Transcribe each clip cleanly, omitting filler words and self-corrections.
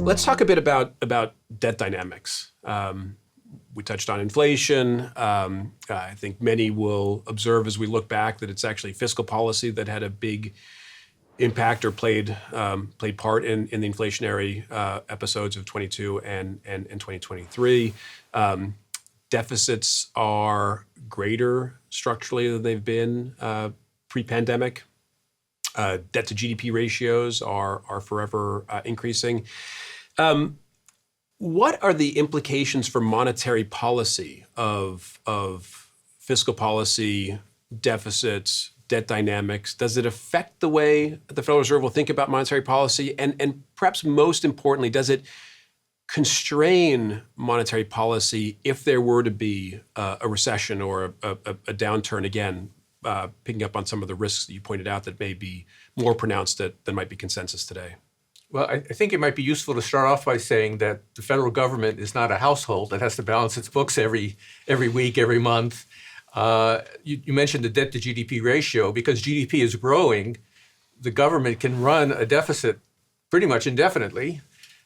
Let's talk a bit about debt dynamics. We touched on inflation. I think many will observe as we look back that it's actually fiscal policy that had a big impact or played part in the inflationary episodes of 22 and 2023. Deficits are greater structurally than they've been pre-pandemic. Debt to GDP ratios are forever increasing. What are the implications for monetary policy of fiscal policy, deficits, debt dynamics? Does it affect the way the Federal Reserve will think about monetary policy? And perhaps most importantly, does it constrain monetary policy if there were to be a recession or a downturn, again, picking up on some of the risks that you pointed out that may be more pronounced than might be consensus today? Well, I think it might be useful to start off by saying that the federal government is not a household that has to balance its books every week, every month. You mentioned the debt to GDP ratio. Because GDP is growing, the government can run a deficit pretty much indefinitely.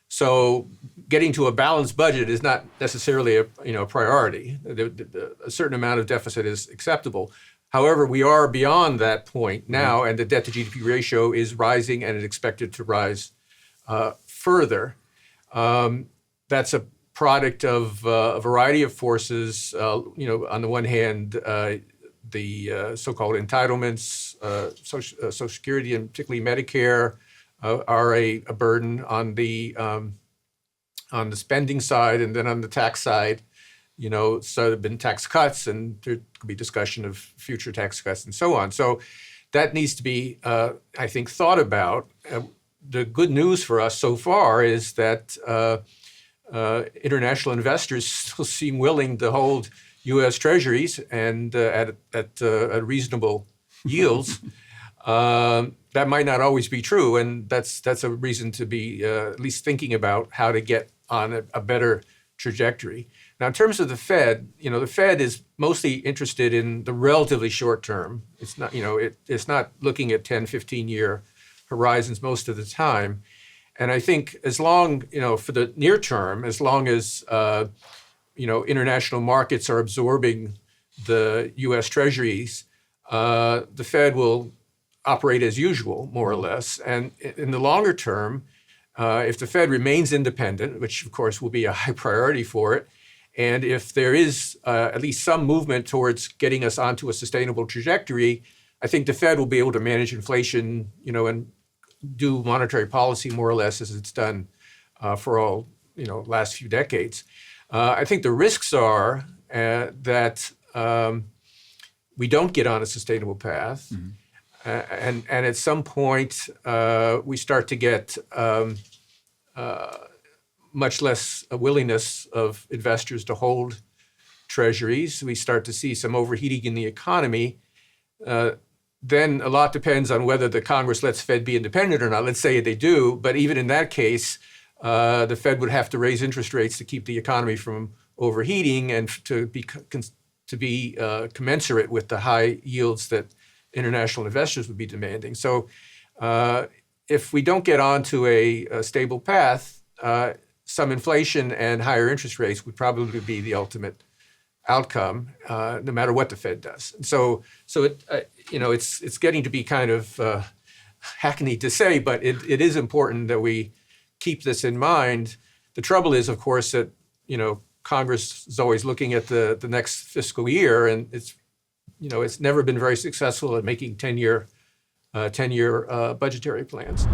So getting to a balanced budget is not necessarily a priority. A certain amount of deficit is acceptable. However, we are beyond that point now, and the debt to GDP ratio is rising and is expected to rise further. That's a product of a variety of forces. On the one hand, the so-called entitlements, Social Security and particularly Medicare, are a burden on the spending side, and then on the tax side. So there have been tax cuts, and there could be discussion of future tax cuts and so on. So that needs to be, I think, thought about. The good news for us so far is that international investors still seem willing to hold U.S. Treasuries and at reasonable yields. That might not always be true, and that's a reason to be at least thinking about how to get on a better trajectory. Now, in terms of the Fed, the Fed is mostly interested in the relatively short term. It's not, it's not looking at 10, 15-year horizons most of the time. And I think as long, for the near term, as long as, international markets are absorbing the U.S. Treasuries, the Fed will operate as usual, more or less. And in the longer term, if the Fed remains independent, which of course will be a high priority for it, and if there is at least some movement towards getting us onto a sustainable trajectory, I think the Fed will be able to manage inflation, and do monetary policy more or less as it's done for all, last few decades. I think the risks are that we don't get on a sustainable path. And at some point, we start to get much less willingness of investors to hold treasuries. We start to see some overheating in the economy. Then a lot depends on whether the Congress lets Fed be independent or not. Let's say they do, but even in that case, the Fed would have to raise interest rates to keep the economy from overheating and to be commensurate with the high yields that international investors would be demanding. So if we don't get onto a stable path, some inflation and higher interest rates would probably be the ultimate outcome, no matter what the Fed does. And so it's getting to be kind of hackneyed to say, but it is important that we keep this in mind. The trouble is, of course, that Congress is always looking at the next fiscal year, and it's never been very successful at making 10-year budgetary plans.